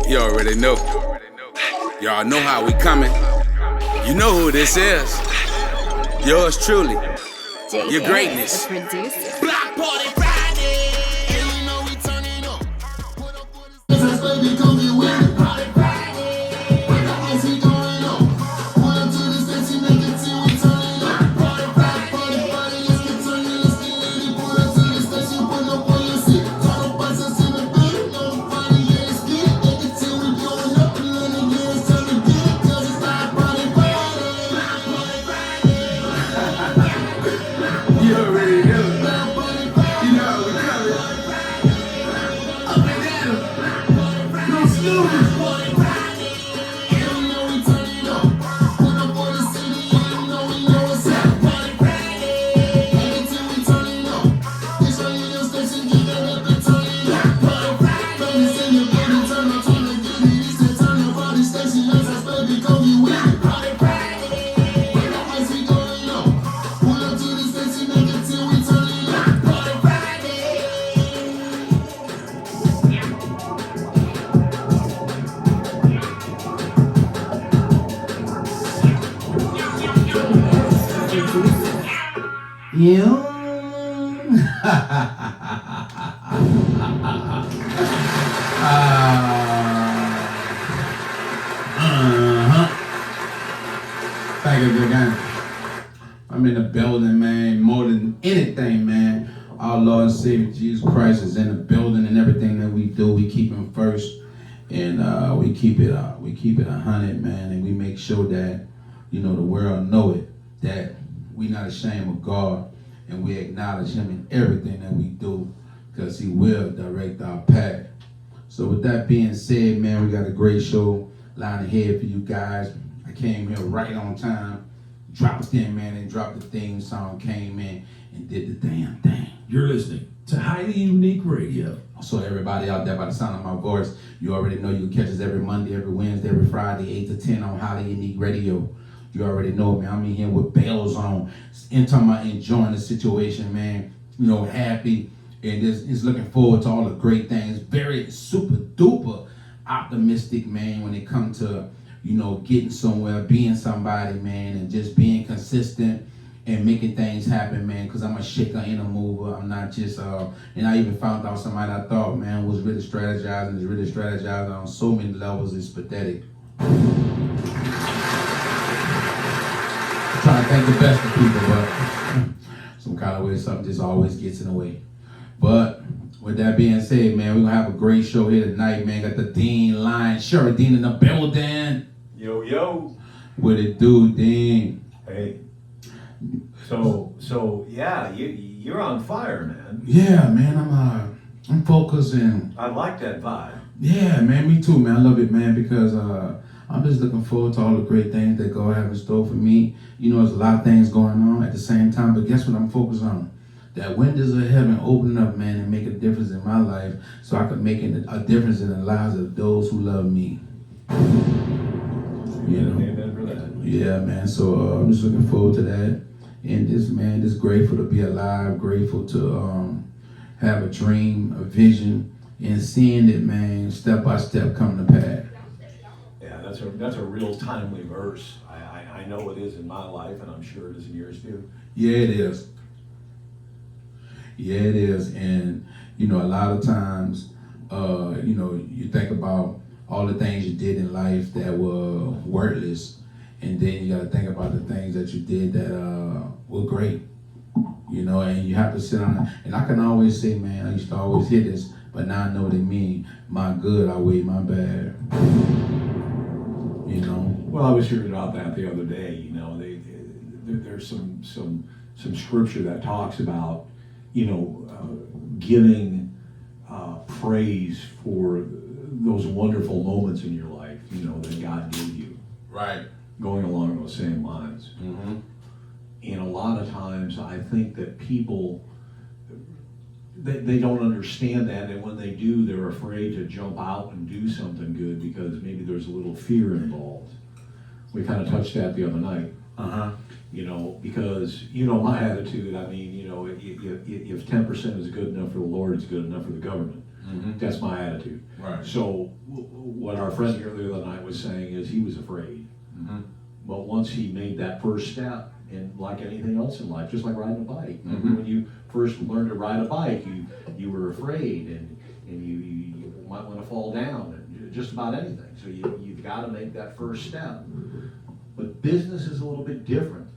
You already know. Y'all know how we coming. You know who this is. Yours truly. Your greatness. Block party Friday. And you know we turning up. Put up for this baby, come get with it. Party Friday. With the ice we going up. Pull up to the station, make it till we turn it up. Party Friday, party Friday, let's get turning, let's get ready. Pull up to the station, put up on your seat. Call the buses in the bed. No Friday, yeah, let's get it. Make it till we going up. And let it get us turn to get it. Cause it's like Party Friday. Party Friday. You already know. You know how we coming. Up and down. No snooze. Thank you again. I'm in the building, man. More than anything, man. Our Lord and Savior Jesus Christ is in the building, and everything that we do, we keep Him first, and we keep it 100, man. And we make sure that the world know it, that we not ashamed of God, and we acknowledge Him in everything that we do, because He will direct our path. So with that being said, man, we got a great show lying ahead for you guys. I came here right on time, dropped in, man, and dropped the theme song, came in and did the damn thing. You're listening to Highly Unique Radio. So everybody out there, by the sound of my voice, you already know you can catch us every Monday, every Wednesday, every Friday, 8 to 10 on Highly Unique Radio. You already know, man. I'm in here with bells on, enjoying the situation, man. Happy, and just looking forward to all the great things. Very super duper optimistic, man, when it comes to getting somewhere, being somebody, man, and just being consistent and making things happen, man, because I'm a shaker and a mover. I'm not just, and I even found out somebody I thought, man, was really strategizing, is really strategizing on so many levels, it's pathetic. Trying to think the best of people, but some kind of way, something just always gets in the way. But with that being said, man, we're going to have a great show here tonight, man. Got the Dean Lion, Sherry Dean in the building. Yo, yo. What it do, Dean? Hey. So yeah, you're on fire, man. Yeah, man, I'm focused and I like that vibe. yeah, man, me too, man. I love it, man, because I'm just looking forward to all the great things that God have in store for me. There's a lot of things going on at the same time, but guess what I'm focused on? That windows of heaven open up, man, and make a difference in my life so I can make a difference in the lives of those who love me. Amen for that. Yeah, man, so I'm just looking forward to that. And just grateful to be alive, grateful to have a dream, a vision, and seeing it, man, step by step come to pass. Yeah, that's a real timely verse. I know it is in my life, and I'm sure it is in yours too. Yeah, it is. Yeah, it is. And, a lot of times, you think about all the things you did in life that were worthless, and then you got to think about the things that you did that were great. And you have to sit on it. And I can always say, man, I used to always hear this, but now I know what it means. My good outweigh my bad. Well, I was hearing about that the other day. There's some scripture that talks about giving praise for those wonderful moments in your life, that God gave you. Right. Going along those same lines. Mm-hmm. And a lot of times I think that people, they don't understand that, and when they do, they're afraid to jump out and do something good because maybe there's a little fear involved. We kind of touched that the other night. Because my attitude, if 10% is good enough for the Lord, it's good enough for the government. That's my attitude. Right. So what our friend here the other night was saying is he was afraid. But once he made that first step, and like anything else in life, just like riding a bike. When you first learned to ride a bike, you were afraid, and you might want to fall down, and just about anything. So you've got to make that first step. But business is a little bit different.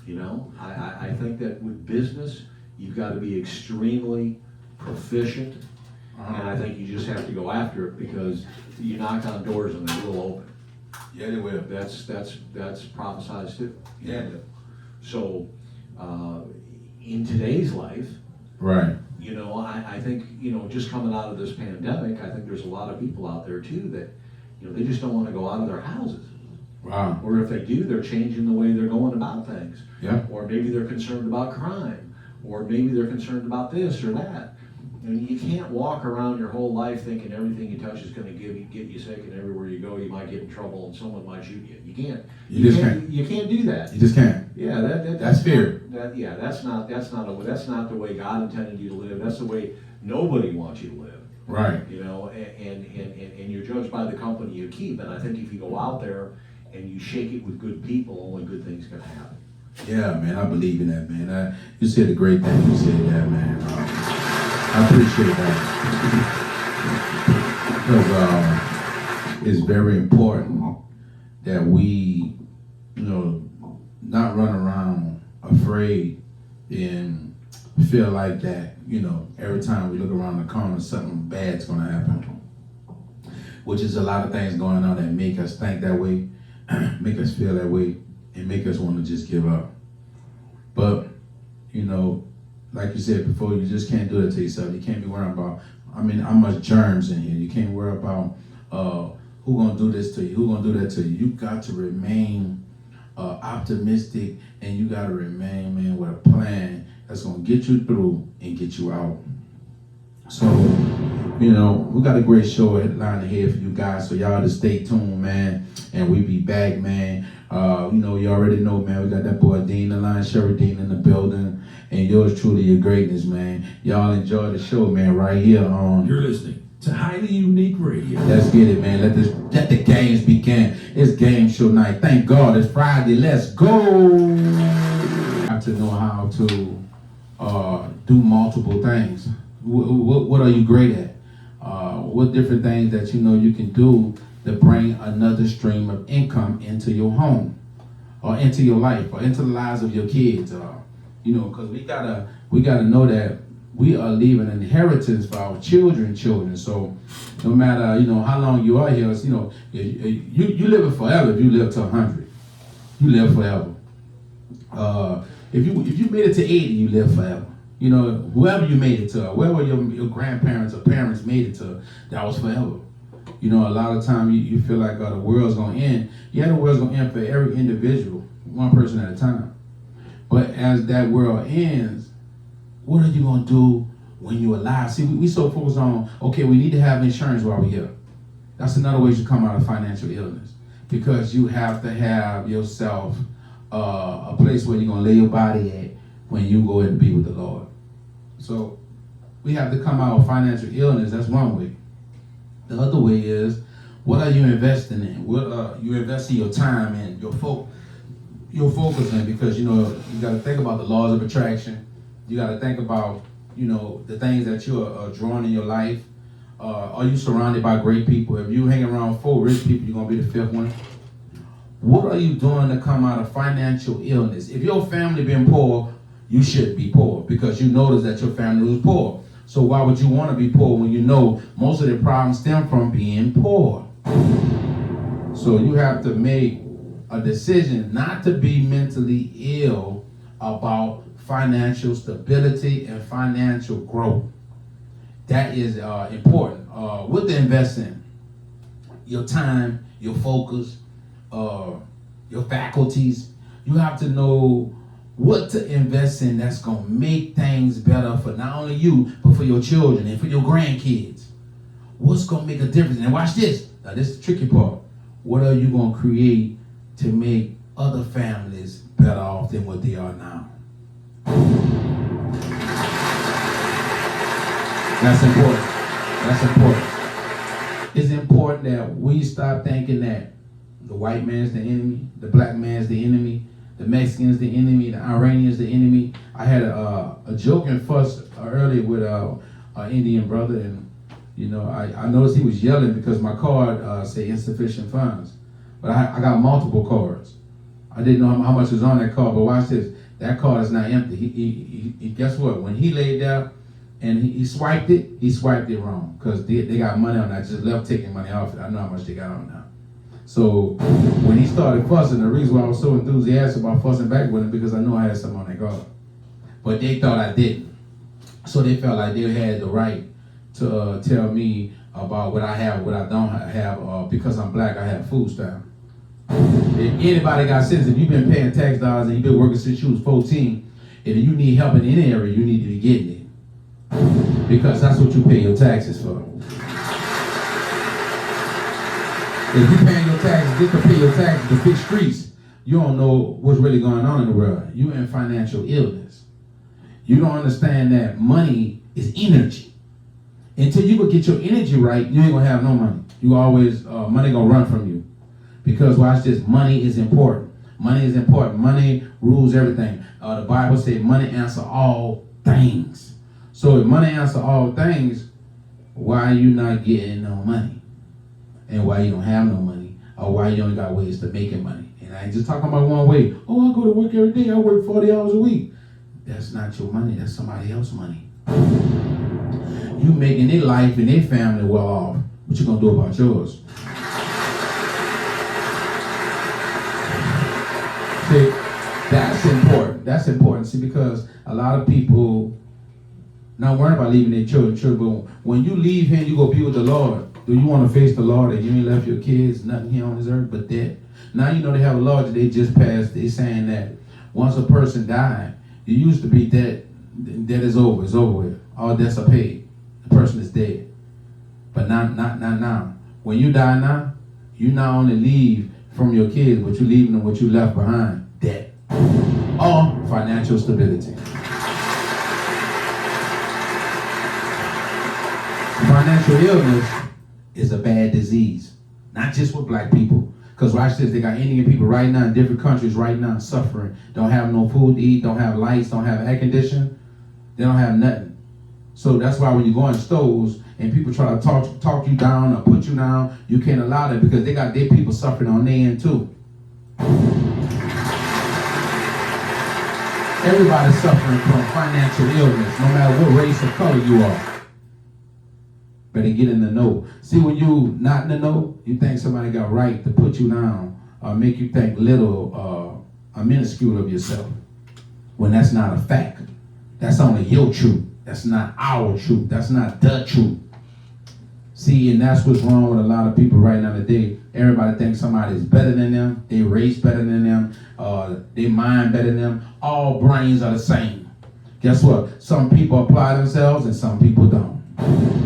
You know, I think that with business, you've got to be extremely proficient, and I think you just have to go after it, because you knock on doors and they will open. Yeah, they will. That's prophesized too. Yeah. So, in today's life, Right. you know, I think, you know, just coming out of this pandemic, I think there's a lot of people out there too that, you know, they just don't want to go out of their houses. Wow. Or if they do, they're changing the way they're going about things. Yeah. Or maybe they're concerned about crime. Or maybe they're concerned about this or that. And you can't walk around your whole life thinking everything you touch is going to get you sick, and everywhere you go you might get in trouble and someone might shoot you. You can't. You just can't. You can't do that. You just can't. Yeah, That's fear. That's not the way God intended you to live. That's the way nobody wants you to live. Right. You know, and you're judged by the company you keep. And I think if you go out there and you shake it with good people, only good things can happen. Yeah, man, I believe in that, man. You said a great thing. You said that, man. I appreciate that, because it's very important that we, you know, not run around afraid and feel like that, you know, every time we look around the corner, something bad's going to happen. Which is a lot of things going on that make us think that way, make us feel that way, and make us want to just give up. But, you know, like you said before, you just can't do that to yourself. You can't be worrying about, I mean, how much germs in here. You can't worry about who gonna do this to you, who gonna do that to you. You got to remain optimistic, and you got to remain, man, with a plan that's gonna get you through and get you out. So, you know, we got a great show lined ahead for you guys, so y'all just stay tuned, man, and we be back, man. You know, you already know, man, we got that boy Dean the Line, Sherry Dean in the building, and yours truly, your greatness, man. Y'all enjoy the show, man, right here on... You're listening to Highly Unique Radio. Let's get it, man. Let the games begin. It's game show night. Thank God it's Friday. Let's go. You have to know how to do multiple things. What are you great at? What different things that you know you can do to bring another stream of income into your home, or into your life, or into the lives of your kids. You know, because we gotta know that we are leaving an inheritance for our children. So no matter, you know, how long you are here, you know, you live forever. If you live to 100, you live forever. If you made it to 80, you live forever. You know, whoever you made it to, wherever your grandparents or parents made it to, that was forever. You know, a lot of time you feel like the world's gonna end. Yeah, the world's gonna end for every individual, one person at a time. But as that world ends, what are you gonna do when you're alive? See, we so focused on, okay, we need to have insurance while we're here. That's another way to come out of financial illness, because you have to have yourself a place where you're gonna lay your body at when you go and be with the Lord. So we have to come out of financial illness. That's one way. The other way is, what are you investing in? What you investing your time in, your focus in? Because, you know, you got to think about the laws of attraction. You got to think about, you know, the things that you're drawing in your life. Are you surrounded by great people? If you hang around 4 rich people, you're gonna be the 5th one. What are you doing to come out of financial illness? If your family been poor, you should be poor, because you notice that your family was poor. So why would you want to be poor when you know most of the problems stem from being poor? So you have to make a decision not to be mentally ill about financial stability and financial growth. That is important. With the investing, your time, your focus, your faculties, you have to know what to invest in that's going to make things better for not only you, but for your children and for your grandkids. What's going to make a difference? And watch this. Now, this is the tricky part. What are you going to create to make other families better off than what they are now? That's important. That's important. It's important that we stop thinking that the white man's the enemy, the black man's the enemy, the Mexicans the enemy, the Iranians the enemy. I had a joking fuss earlier with an Indian brother, and I noticed he was yelling because my card said insufficient funds, but I got multiple cards. I didn't know how much was on that card, but watch this. That card is not empty. He guess what? When he laid down and he swiped it wrong because they got money on that. I just left taking money off it. I know how much they got on now. So when he started fussing, the reason why I was so enthusiastic about fussing back with him because I knew I had something on that card. But they thought I didn't. So they felt like they had the right to tell me about what I have, what I don't have, because I'm black, I have food stamps. If anybody got sense, if you've been paying tax dollars and you've been working since you was 14, if you need help in any area, you need to be getting it. Because that's what you pay your taxes for. If you're paying your taxes just to pay your taxes to fix streets, you don't know what's really going on in the world. You're in financial illness. You don't understand that money is energy. Until you can get your energy right, you ain't gonna have no money. You always, money gonna run from you. Because watch this, money is important. Money is important. Money rules everything. The Bible says money answers all things. So if money answers all things, why are you not getting no money? And why you don't have no money? Or why you only got ways to making money? And I ain't just talking about one way. Oh, I go to work every day. I work 40 hours a week. That's not your money. That's somebody else's money. You making their life and their family well off. What you gonna do about yours? See, that's important. That's important. See, because a lot of people not worrying about leaving their children, but when you leave here and you go be with the Lord, do you want to face the Lord that you ain't left your kids nothing here on this earth but death? Now you know they have a law that they just passed. They saying that once a person died, you used to be dead. Debt is over. It's over with. All debts are paid. The person is dead. But not now. When you die now, you not only leave from your kids, but you leaving them what you left behind, debt or financial stability. Financial illness is a bad disease, not just with black people. Because watch this, they got Indian people right now in different countries right now suffering. Don't have no food to eat, don't have lights, don't have air conditioning. They don't have nothing. So that's why when you go in stores and people try to talk you down or put you down, you can't allow that because they got their people suffering on their end too. Everybody's suffering from financial illness, no matter what race or color you are. Better get in the know. See, when you not in the know, you think somebody got right to put you down or make you think little or minuscule of yourself. When that's not a fact. That's only your truth. That's not our truth. That's not the truth. See, and that's what's wrong with a lot of people right now today. Everybody thinks somebody's better than them, their race better than them, their mind better than them. All brains are the same. Guess what? Some people apply themselves and some people don't.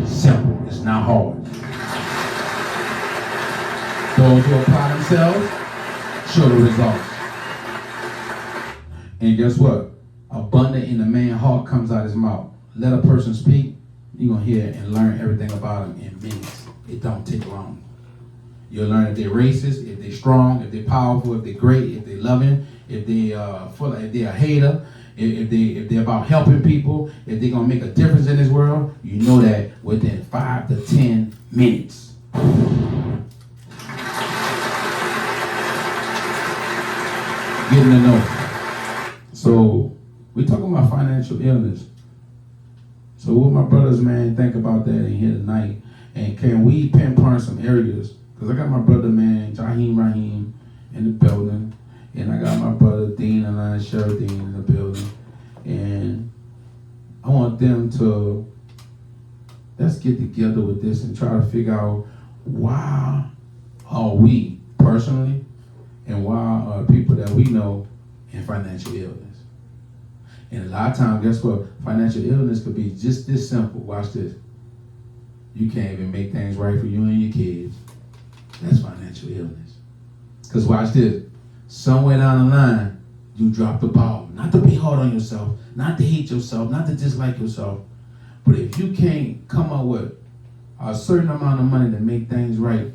Simple. It's not hard. Those who apply themselves show the results. And guess what? Abundant in the man's heart comes out his mouth. Let a person speak, you're going to hear and learn everything about them in minutes. It don't take long. You'll learn if they're racist, if they're strong, if they're powerful, if they're great, if they're loving, if they're a hater, if they're about helping people, if they're going to make a difference in this world. You know that within 5 to 10 minutes. Getting to know. So we're talking about financial illness. So what my brothers, man, think about that in here tonight. And can we pinpoint some areas? Because I got my brother, man, Rahim in the building. And I got my brother, Dean and Sheriff Dean in the building. And I want them to, let's get together with this and try to figure out why are we personally and why are people that we know in financial illness. And a lot of times, guess what? Financial illness could be just this simple. Watch this. You can't even make things right for you and your kids. That's financial illness. Because watch this. Somewhere down the line, you drop the ball. Not to be hard on yourself, not to hate yourself, not to dislike yourself. But if you can't come up with a certain amount of money to make things right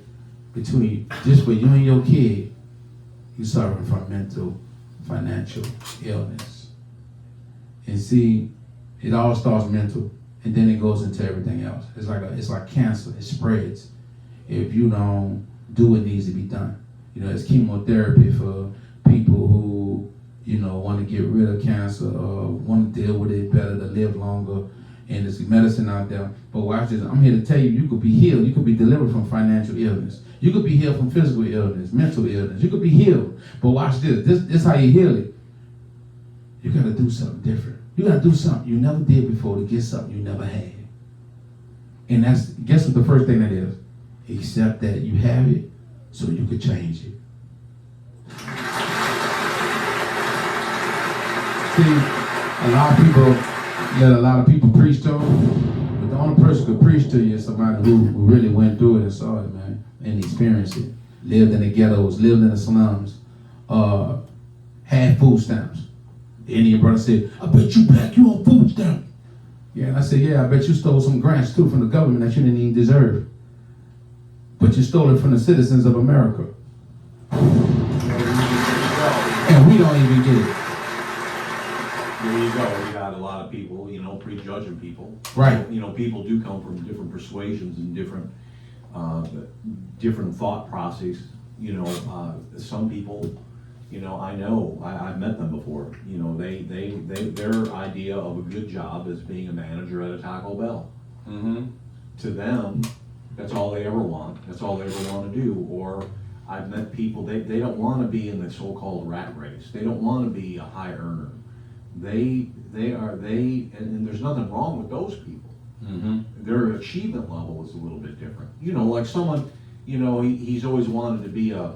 between just for you and your kid, you're suffering from mental, financial illness. And see, it all starts mental, and then it goes into everything else. It's like cancer. It spreads if you don't do what needs to be done. You know, it's chemotherapy for people who, you know, want to get rid of cancer or want to deal with it better, to live longer. And there's medicine out there. But watch this. I'm here to tell you, you could be healed. You could be delivered from financial illness. You could be healed from physical illness, mental illness. You could be healed. But watch this. This is how you heal it. You got to do something different. You got to do something you never did before to get something you never had. And guess what the first thing that is? Accept that you have it so you could change it. See, let a lot of people preach to them, but the only person who could preach to you is somebody who really went through it and saw it, man, and experienced it. Lived in the ghettos, lived in the slums, had food stamps. The Indian brother said, I bet you black, you on food stamp. Yeah, and I said, yeah, I bet you stole some grants too from the government that you didn't even deserve. But you stole it from the citizens of America. And we don't even get it. There you go. You got a lot of people, you know, prejudging people. Right. You know, people do come from different persuasions and different thought processes. You know, some people, you know, I've met them before. You know, their idea of a good job is being a manager at a Taco Bell. Mm-hmm. To them, that's all they ever want. That's all they ever want to do. Or I've met people, they don't want to be in the so-called rat race. They don't want to be a high earner. And there's nothing wrong with those people. Mm-hmm. Their achievement level is a little bit different. You know, like someone, you know, he's always wanted to be a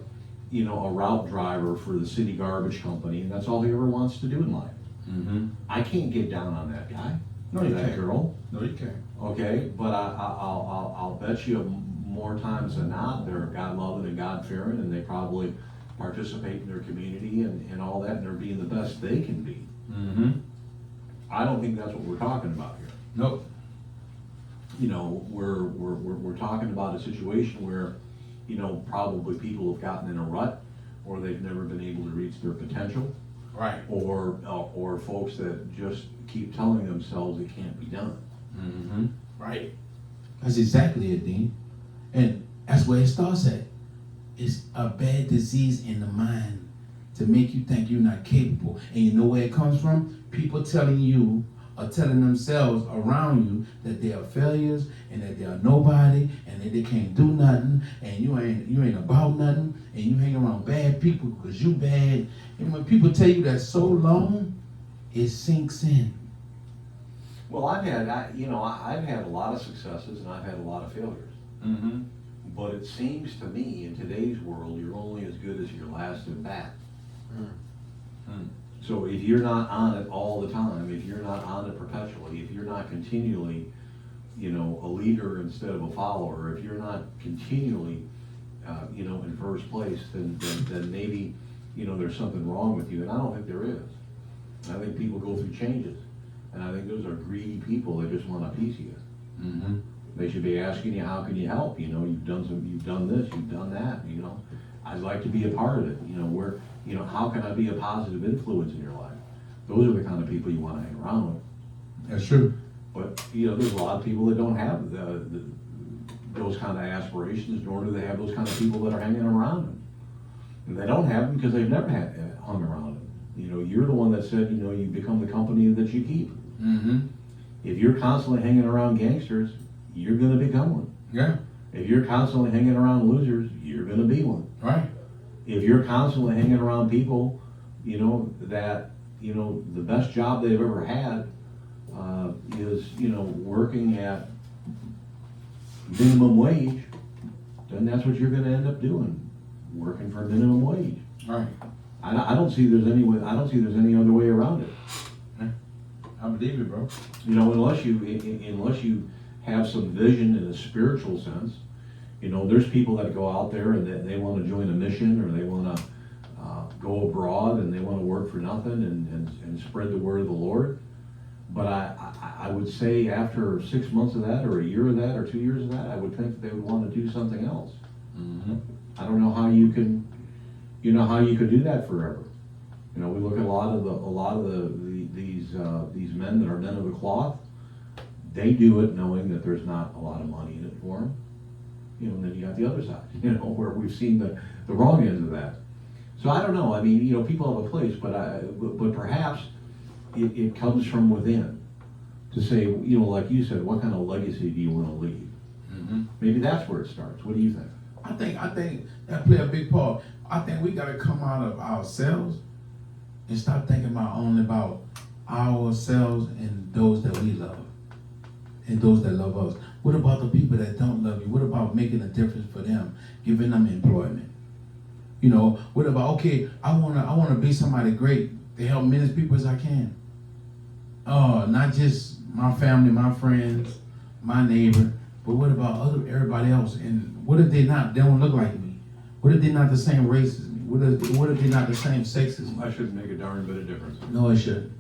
route driver for the city garbage company, and that's all he ever wants to do in life. Mm-hmm. I can't get down on that guy. No, you that can't. girl. No, you can't. Okay, but I'll bet you more times than not, they're God-loving and God-fearing, and they probably participate in their community and all that, and they're being the best they can be. Mm-hmm. I don't think that's what we're talking about here. Nope. You know, we're talking about a situation where, you know, probably people have gotten in a rut, or they've never been able to reach their potential, Right. or folks that just keep telling themselves it can't be done. Mm-hmm. Right. That's exactly it, Dean. And that's where it starts at. It's a bad disease in the mind to make you think you're not capable. And you know where it comes from? People telling you or telling themselves around you that they are failures and that they are nobody and that they can't do nothing and you ain't about nothing and you hang around bad people because you bad. And when people tell you that so long, it sinks in. Well, I've had a lot of successes and I've had a lot of failures. Mm-hmm. But it seems to me in today's world, you're only as good as your last at bat. Mm. So if you're not on it all the time, if you're not on it perpetually, if you're not continually, you know, a leader instead of a follower, if you're not continually, you know, in first place, then maybe, you know, there's something wrong with you. And I don't think there is. I think people go through changes. And I think those are greedy people that just want a piece of you. Mm-hmm. They should be asking you, how can you help? You know, you've done this, you've done that, you know. I'd like to be a part of it. You know, how can I be a positive influence in your life? Those are the kind of people you want to hang around with. That's true. But, you know, there's a lot of people that don't have those kind of aspirations, nor do they have those kind of people that are hanging around them. And they don't have them because they've never hung around them. You know, you're the one that said, you know, you become the company that you keep. Mm-hmm. If you're constantly hanging around gangsters, you're going to become one. Yeah. If you're constantly hanging around losers, you're going to be one. Right. If you're constantly hanging around people, you know, that, you know, the best job they've ever had is, you know, working at minimum wage, then that's what you're going to end up doing, working for minimum wage. Right. I don't see there's any other way around it. I believe it, bro. You know, unless you have some vision in a spiritual sense. You know, there's people that go out there and they want to join a mission, or they want to go abroad and they want to work for nothing and spread the word of the Lord. But I would say after 6 months of that, or a year of that, or 2 years of that, I would think that they would want to do something else. Mm-hmm. I don't know how you can, how you could do that forever. We look at a lot of these men that are men of the cloth. They do it knowing that there's not a lot of money in it for them. And then you got the other side, where we've seen the wrong end of that. So I don't know. I mean, people have a place, but perhaps it comes from within to say, like you said, what kind of legacy do you want to leave? Mm-hmm. Maybe that's where it starts. What do you think? I think that play a big part. I think we got to come out of ourselves and stop thinking only about ourselves and those that we love and those that love us. What about the people that don't love you? What about making a difference for them, giving them employment? What about, okay, I wanna be somebody great to help many people as I can. Not just my family, my friends, my neighbor, but what about everybody else? And what if they don't look like me? What if they're not the same race as me? What if they're not the same sex as me? I shouldn't make a darn bit of difference. No, it shouldn't.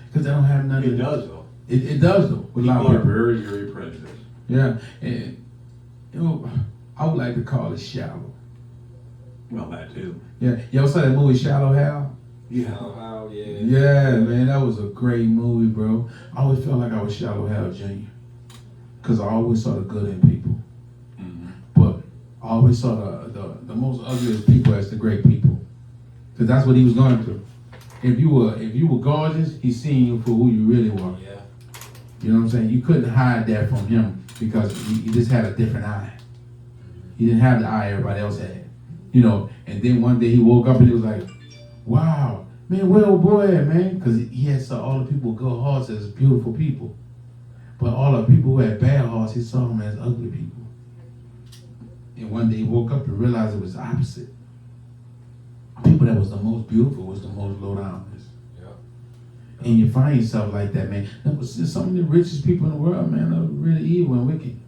Because they don't have nothing. It does, though. It does, though. With a lot People of are very, very prejudiced. Yeah, and I would like to call it shallow. Well, that too. Yeah, you ever saw that movie Shallow Hal? Yeah. Oh, yeah. Yeah, man, that was a great movie, bro. I always felt like I was Shallow Hal Jr. Because I always saw the good in people. Mm-hmm. But I always saw the most ugliest people as the great people. Because that's what he was going through. If you were gorgeous, he seen you for who you really were. Yeah. You know what I'm saying? You couldn't hide that from him because he just had a different eye. He didn't have the eye everybody else had. And then one day he woke up and he was like, wow, man, where old boy at, man? Because he had saw all the people with good hearts as beautiful people. But all the people who had bad hearts, he saw them as ugly people. And one day he woke up and realized it was the opposite. People that was the most beautiful was the most low down. And you find yourself like that, man. Some of the richest people in the world, man, are really evil and wicked.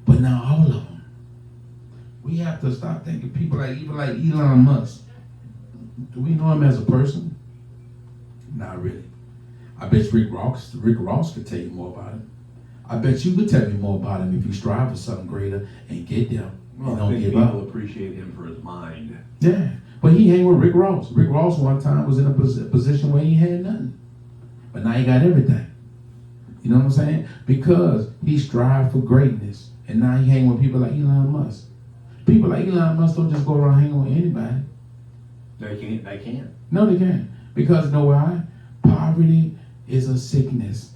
But now all of them. We have to stop thinking people even like Elon Musk. Do we know him as a person? Not really. I bet Rick Ross could tell you more about him. I bet you could tell me more about him if you strive for something greater and get there and don't give up. People appreciate him for his mind. Yeah, but he hang with Rick Ross. Rick Ross one time was in a position where he had nothing. But now he got everything. You know what I'm saying? Because he strived for greatness. And now he hang with people like Elon Musk. People like Elon Musk don't just go around hanging with anybody. They can't. No, they can't. Because you know why? Poverty is a sickness.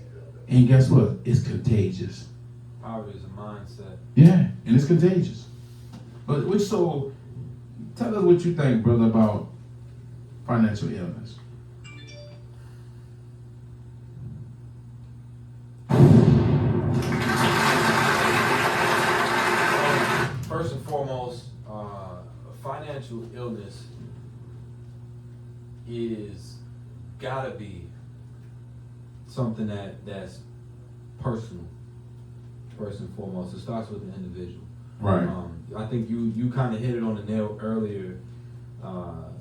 And guess what? It's contagious. Poverty is a mindset. Yeah, and it's contagious. But so, tell us what you think, brother, about financial illness. First and foremost, financial illness is gotta be something that's personal. First and foremost, it starts with the individual. Right. I think you kind of hit it on the nail earlier.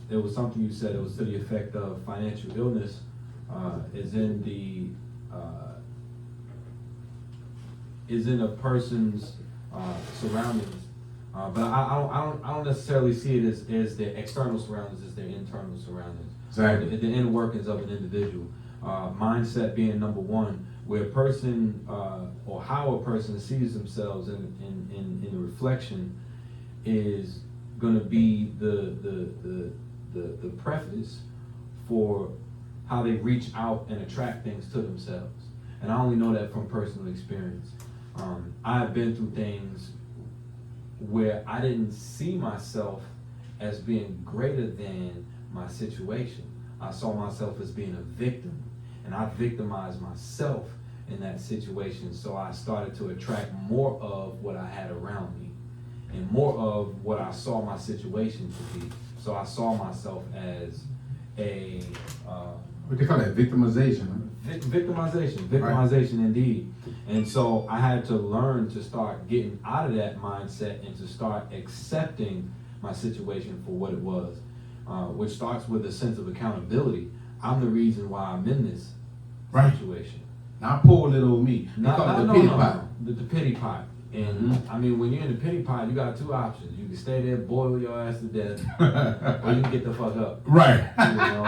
There was something you said. It was to the effect of financial illness is in a person's surroundings. But I don't necessarily see it as their external surroundings, as their internal surroundings. Exactly. The inner workings of an individual. Mindset being number one, where a person or how a person sees themselves in the reflection is going to be the preface for how they reach out and attract things to themselves. And I only know that from personal experience. I've been through things where I didn't see myself as being greater than my situation. I saw myself as being a victim, and I victimized myself in that situation. So I started to attract more of what I had around me and more of what I saw my situation to be. So I saw myself as a What they call that? Victimization. victimization indeed. And so I had to learn to start getting out of that mindset and to start accepting my situation for what it was, which starts with a sense of accountability. I'm the reason why I'm in this Right. situation. Not poor little old me. They call it the pity pot. The pity pot. And I mean, when you're in the pity pot, you got two options. You can stay there, boil your ass to death, or you can get the fuck up. Right. You know?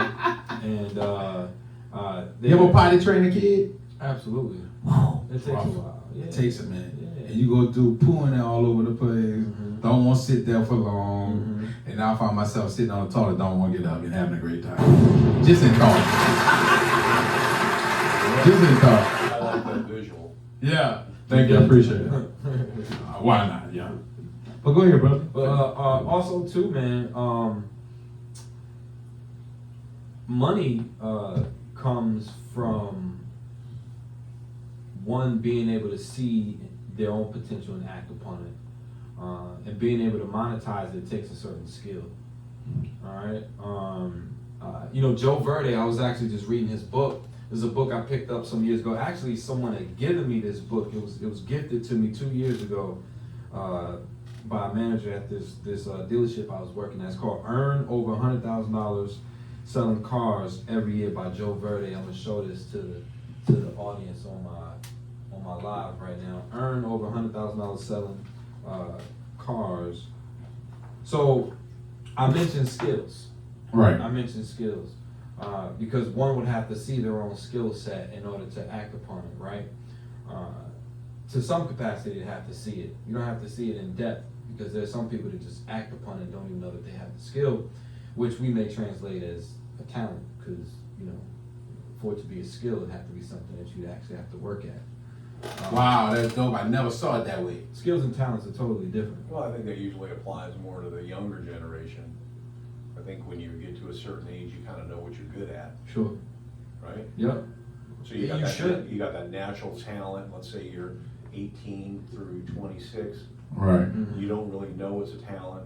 And you ever potty train a kid? Absolutely. It takes a while. Yeah. It takes a minute. Yeah. And you go through pooing it all over the place. Don't want to sit there for long. And I find myself sitting on the toilet, don't want to get up and having a great time. Just in thought. Just in thought. I like that visual. Yeah. Thank you. I appreciate it. Why not? Yeah. But go ahead, brother. But also too, man, money comes from one being able to see their own potential and act upon it, and being able to monetize it takes a certain skill. All right. You know, Joe Verde. I was actually just reading his book. There's a book I picked up some years ago. Actually, someone had given me this book. It was gifted to me 2 years ago by a manager at this dealership I was working at. It's called "Earn Over $100,000 Selling Cars Every Year" by Joe Verde. I'm gonna show this to the audience on my live right now. Earn over $100,000 selling cars. So I mentioned skills. Right. I mentioned skills. Because one would have to see their own skill set in order to act upon it, right? To some capacity, they have to see it. You don't have to see it in depth, because there's some people that just act upon it and don't even know that they have the skill, which we may translate as a talent, because, you know, for it to be a skill, it have to be something that you actually have to work at. Wow, that's dope. I never saw it that way. Skills and talents are totally different. Well, I think that usually applies more to the younger generation. I think when you get to a certain age, you kind of know what you're good at, Sure. right? Yep. So you got You that, should. you got that natural talent. Let's say you're 18 through 26. Right. You don't really know it's a talent,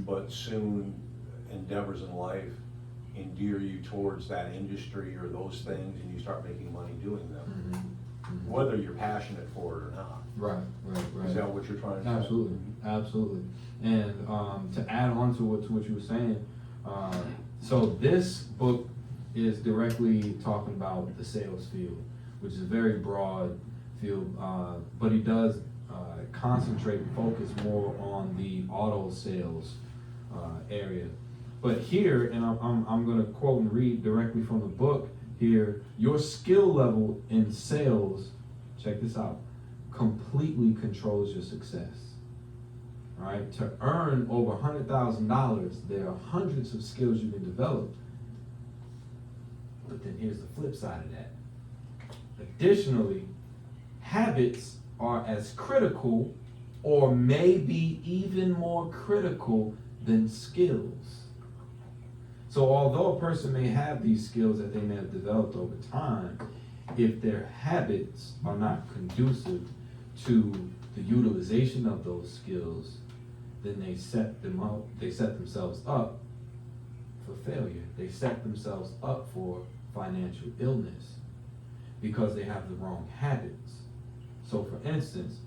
but soon endeavors in life endear you towards that industry or those things, and you start making money doing them, whether you're passionate for it or not. Right. Is that what you're trying to say? Absolutely. And to add on to what you were saying, so this book is directly talking about the sales field, which is a very broad field, but he does concentrate and focus more on the auto sales area. But here, and I'm going to quote and read directly from the book here, your skill level in sales, check this out, completely controls your success. All right, to earn over $100,000, there are hundreds of skills you can develop. But then here's the flip side of that. Additionally, habits are as critical, or maybe even more critical, than skills. So although a person may have these skills that they may have developed over time, if their habits are not conducive to the utilization of those skills, then they set themselves up for failure. They set themselves up for financial illness because they have the wrong habits. So for instance,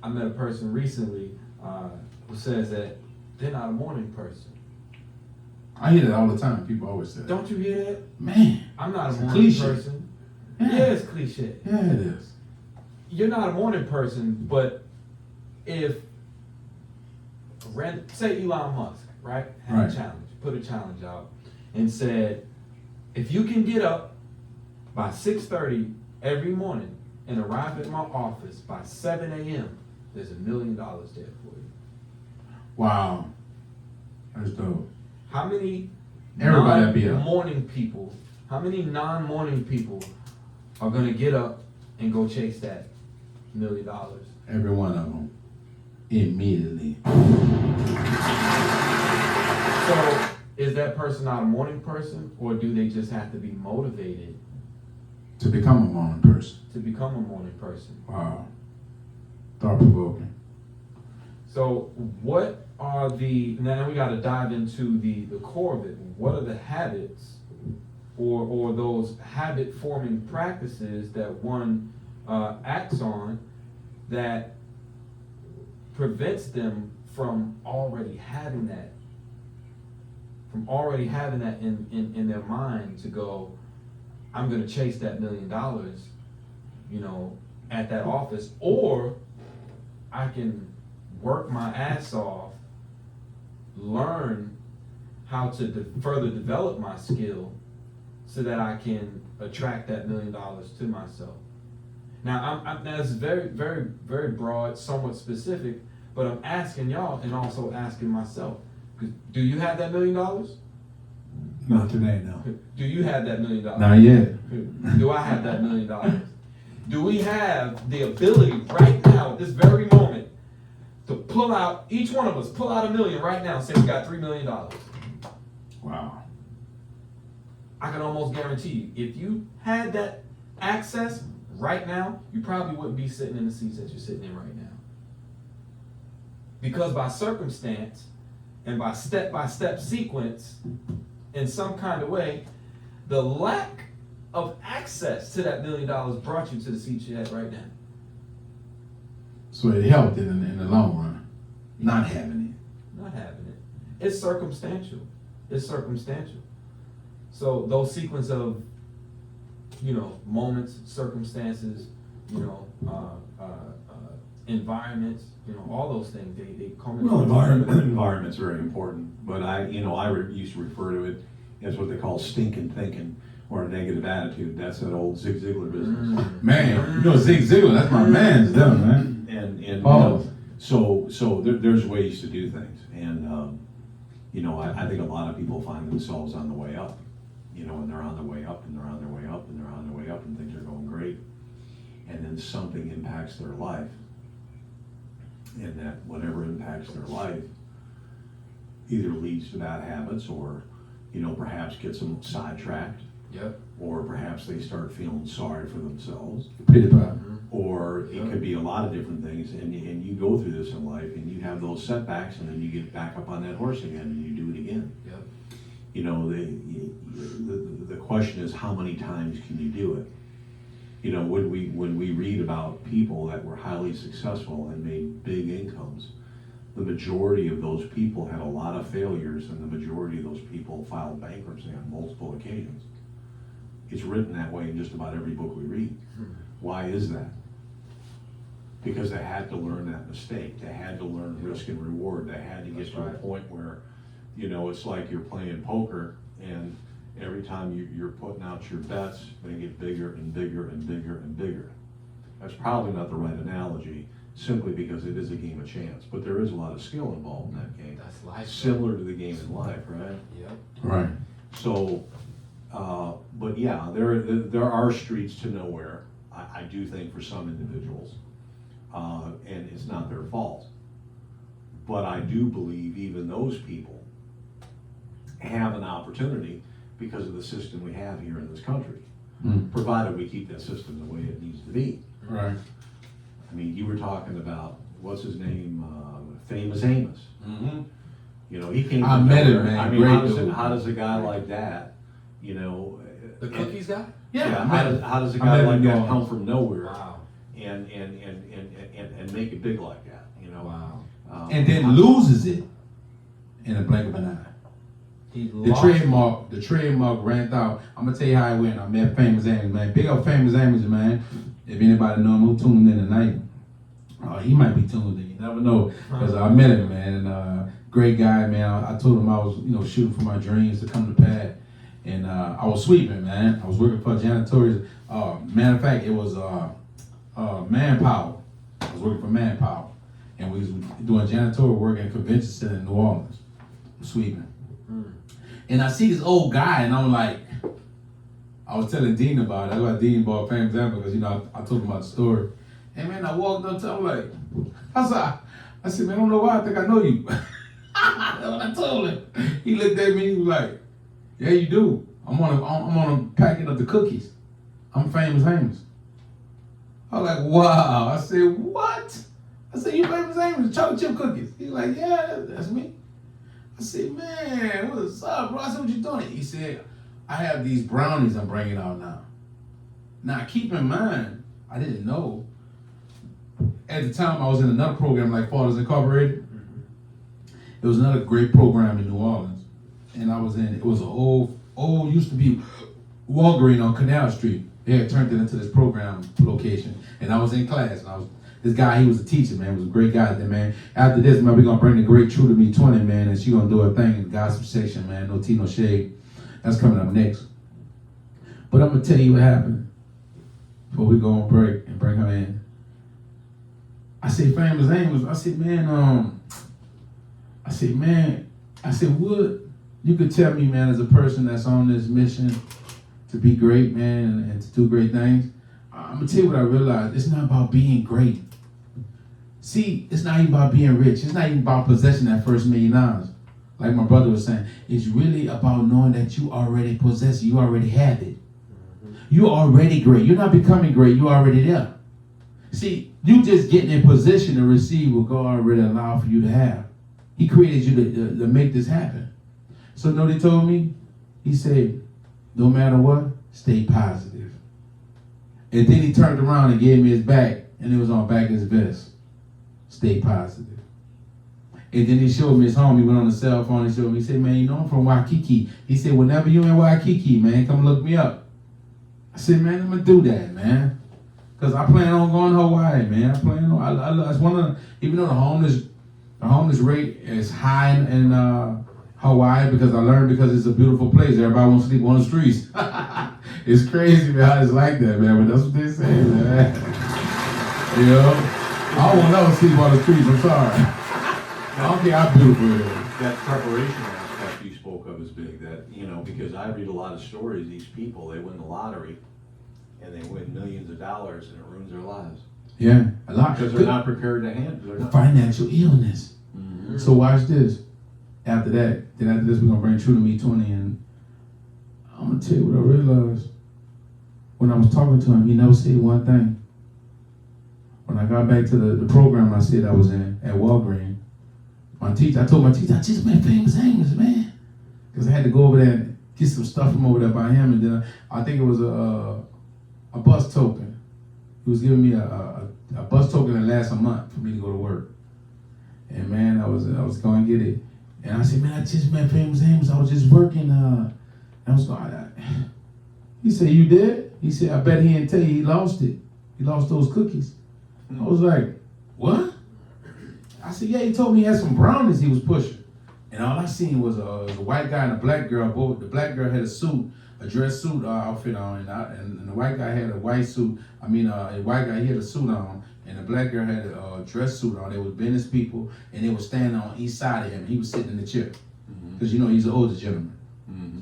I met a person recently who says that they're not a morning person. I hear that all the time. People always say that. Don't you hear that? Man. I'm not a It's morning cliche. person. Yeah. Yeah, it's cliche. Yeah, it is. You're not a morning person, but if say Elon Musk, right, had Right. a challenge, put a challenge out, and said, if you can get up by 6:30 every morning and arrive at my office by 7 a.m., there's $1 million there for you. Wow. That's dope. How many Everybody be up. non-morning people are gonna get up and go chase that $1 million? Every one of them. Immediately. So is that person not a morning person, or do they just have to be motivated To become a morning person. to become a morning person? Wow. Thought provoking. So what are now we got to dive into the core of it. What are the habits or those habit forming practices that one acts on that prevents them from already having that in their mind to go, I'm gonna chase that $1 million, at that office, or I can work my ass off, learn how to further develop my skill so that I can attract that $1 million to myself. Now, now this is very, very, very broad, somewhat specific, but I'm asking y'all and also asking myself, do you have that $1 million? Not today, no. Do you have that $1 million? Not yet. Do I have that $1 million? Do we have the ability right now, at this very moment, to pull out, each one of us, pull out $1 million right now and say we got $3 million? Wow. I can almost guarantee you, if you had that access right now, you probably wouldn't be sitting in the seats that you're sitting in right now. Because by circumstance and by step sequence, in some kind of way, the lack of access to that $1 million brought you to the seat you're at right now. So it helped in the long run, not having Not having it. It's circumstantial. It's circumstantial. So those sequence of, moments, circumstances, environments, all those things, they come in. Well, environment's very important, but I used to refer to it as what they call stinking thinking or a negative attitude. That's that old Zig Ziglar business. it. Man, Zig Ziglar, that's my man's done, man. And Pause. so there's ways to do things, and I think a lot of people find themselves on the way up, and they're on the way up, and they're on their way up, and they're on their way up, and things are going great, and then something impacts their life, and that whatever impacts their life either leads to bad habits or, perhaps gets them sidetracked. Yep. Or perhaps they start feeling sorry for themselves. Pity pot. Or it could be a lot of different things, and you go through this in life, and you have those setbacks, and then you get back up on that horse again, and you do it again. Yep. The question is, how many times can you do it? When we read about people that were highly successful and made big incomes, the majority of those people had a lot of failures, and the majority of those people filed bankruptcy on multiple occasions. It's written that way in just about every book we read. Why is that? Because they had to learn that mistake. They had to learn risk and reward. They had to get to a point where, it's like you're playing poker, and every time you're putting out your bets, they get bigger and bigger and bigger and bigger. That's probably not the right analogy, simply because it is a game of chance. But there is a lot of skill involved in that game. That's life. Similar to the game in life, right? Yep. Right. So, but yeah, there are streets to nowhere, I do think, for some individuals, and it's not their fault. But I do believe even those people have an opportunity because of the system we have here in this country, provided we keep that system the way it needs to be. Right. I mean, you were talking about, what's his name, Famous Amos. Mm-hmm. He came I from met him, nowhere. man. I mean, Great how dude. does a guy like that, The cookies guy? Yeah. how does a I guy met like him that in come from nowhere Wow. and make it big like that? Wow. And then loses it in a blink of an eye. He The lost. trademark ran out. I'm gonna tell you how it went. I met Famous Amos, man. Big up Famous Amos, man. If anybody know him who tuned in tonight, he might be tuned in. You never know, because I met him, man. And great guy, man. I told him I was, shooting for my dreams to come to pass. And I was sweeping, man. I was working for janitorial. Matter of fact, it was Manpower. I was working for Manpower, and we was doing janitorial work in a convention center in New Orleans, sweeping. And I see this old guy, and I'm like, I was telling Dean about it. I got Dean about Famous Amos because I told him about the story. And man, I walked up to him like, I said, man, I don't know why I think I know you. That's what I told him. He looked at me, he was like, yeah, you do. I'm on a packet of the cookies. I'm Famous Amos. I was like, wow. I said, what? I said, you Famous Amos, chocolate chip cookies. He's like, yeah, that's me. I said, man, what's up, bro? I said, what you doing? He said, I have these brownies I'm bringing out now. Now, keep in mind, I didn't know. At the time, I was in another program like Fathers Incorporated. It was another great program in New Orleans. And I was in, it was an old, used to be Walgreens on Canal Street. They had turned it into this program location. And I was in class. And this guy, he was a teacher, man. He was a great guy there, man. After this, man, we're going to bring the great True to Me 20, man. And she's going to do her thing in the gospel section, man. No tea, no shade. That's coming up next. But I'm going to tell you what happened before we go on break and bring her in. I said, Famous Amos, I said, Wood, you could tell me, man, as a person that's on this mission to be great, man, and to do great things, I'm going to tell you what I realized. It's not about being great. See, it's not even about being rich. It's not even about possessing that first $1 million. Like my brother was saying, it's really about knowing that you already possess it. You already have it. You're already great. You're not becoming great. You're already there. See, you just getting in position to receive what God already allowed for you to have. He created you to make this happen. So you know what he told me? He said, no matter what, stay positive. And then he turned around and gave me his back, and it was on back of his vest. Stay positive. And then he showed me his home. He went on the cell phone and showed me. He said, man, you know I'm from Waikiki. He said, whenever you in Waikiki, man, come look me up. I said, man, I'm going to do that, man. Because I plan on going to Hawaii, man. I plan on, it's one of the, even though the homeless rate is high in Hawaii, because I learned because it's a beautiful place. Everybody wants to sleep on the streets. It's crazy, man, how it's like that, man. But that's what they say, man. You know? I don't want to never sleep on the streets. I'm sorry. I don't care how beautiful it is. That preparation aspect you spoke of is big. That, you know, because I read a lot of stories. These people, they win the lottery, and they win millions of dollars, and it ruins their lives. Yeah, a lot. Because they're not prepared to handle it. Financial illness. Mm-hmm. So watch this. After this, we're going to bring True to Me 20, and I'm going to tell you what I realized. When I was talking to him, he never said one thing. When I got back to the program I said I was in at Walgreens, I told my teacher, I just met Famous Amos, man. Because I had to go over there and get some stuff from over there by him, and then I think it was a bus token. He was giving me a bus token that lasts a month for me to go to work. And man, I was going to get it. And I said, man, I just met Famous Amos. I was just working. I was going. He said, you did? He said, I bet he didn't tell you he lost it. He lost those cookies. I was like, what? I said, yeah, he told me he had some brownies he was pushing. And all I seen was a white guy and a black girl. Both the black girl had a dress suit outfit on, and the white guy had a white suit. A white guy, he had a suit on, and the black girl had a dress suit on. They were business people, and they were standing on each side of him. He was sitting in the chair, because you know he's an older gentleman. Mm-hmm.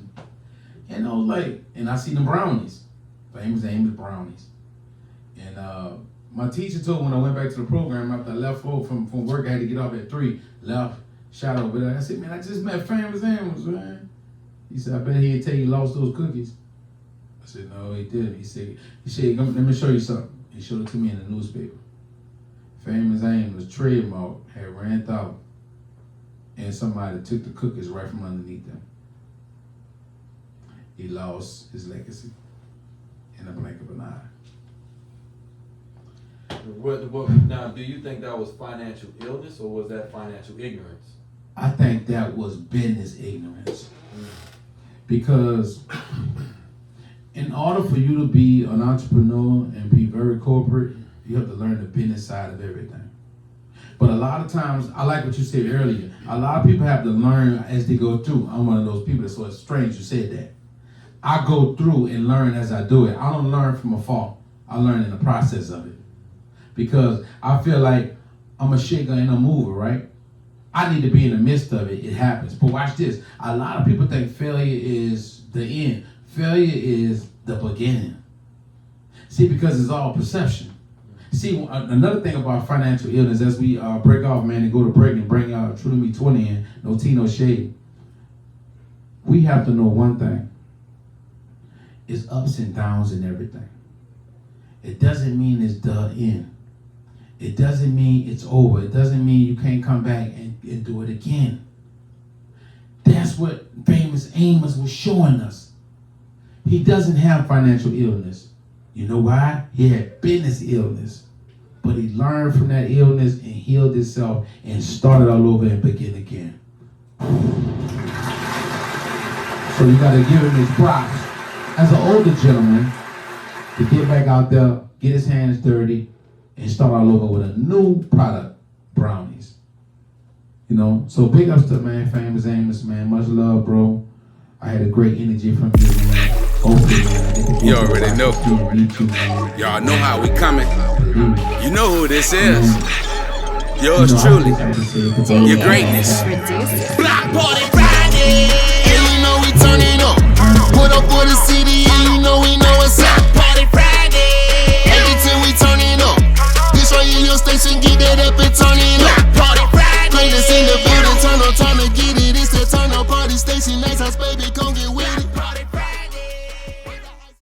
And I was like, and I seen the brownies, Famous Amos brownies, and my teacher told me when I went back to the program after I left from work, I had to get off at 3, left, shot over there. I said, man, I just met Famous Amos, man. He said, I bet he didn't tell you he lost those cookies. I said, no, he didn't. He said, let me show you something. He showed it to me in the newspaper. Famous Amos' trademark had ran out, and somebody took the cookies right from underneath them. He lost his legacy in a blink of an eye. Now, do you think that was financial illness, or was that financial ignorance? I think that was business ignorance. Because in order for you to be an entrepreneur and be very corporate, you have to learn the business side of everything. But a lot of times, I like what you said earlier, a lot of people have to learn as they go through. I'm one of those people, so it's strange you said that. I go through and learn as I do it. I don't learn from afar. I learn in the process of it. Because I feel like I'm a shaker and a mover, right? I need to be in the midst of it. It happens. But watch this. A lot of people think failure is the end. Failure is the beginning. See, because it's all perception. See, another thing about financial illness, as we break off, man, and go to break and bring True to Me 20 in, no tea, no shade, we have to know one thing. It's ups and downs in everything. It doesn't mean it's the end. It doesn't mean it's over. It doesn't mean you can't come back and do it again. That's what Famous Amos was showing us. He doesn't have financial illness. You know why? He had business illness. But he learned from that illness and healed himself and started all over and begin again. So you got to give him his props. as an older gentleman, to get back out there, get his hands dirty, and start all over with a new product, brownies. You know, so big ups to man, Famous Amos, man. Much love, bro. I had a great energy from you, man. Hopefully, man, I get to You already know. meet you, man. Y'all know how we coming. You know who this is. You Yours know, I truly. just have to say it. Your greatness. Block party Friday, and you know we turning up. Put up for the city, and you know we know it's up. Party Friday, every time we turning up. This right here your station, get that up and turn it up. Party Friday, greatest in the building, turn up, time to get it. It's that turn up party station, nice house baby, come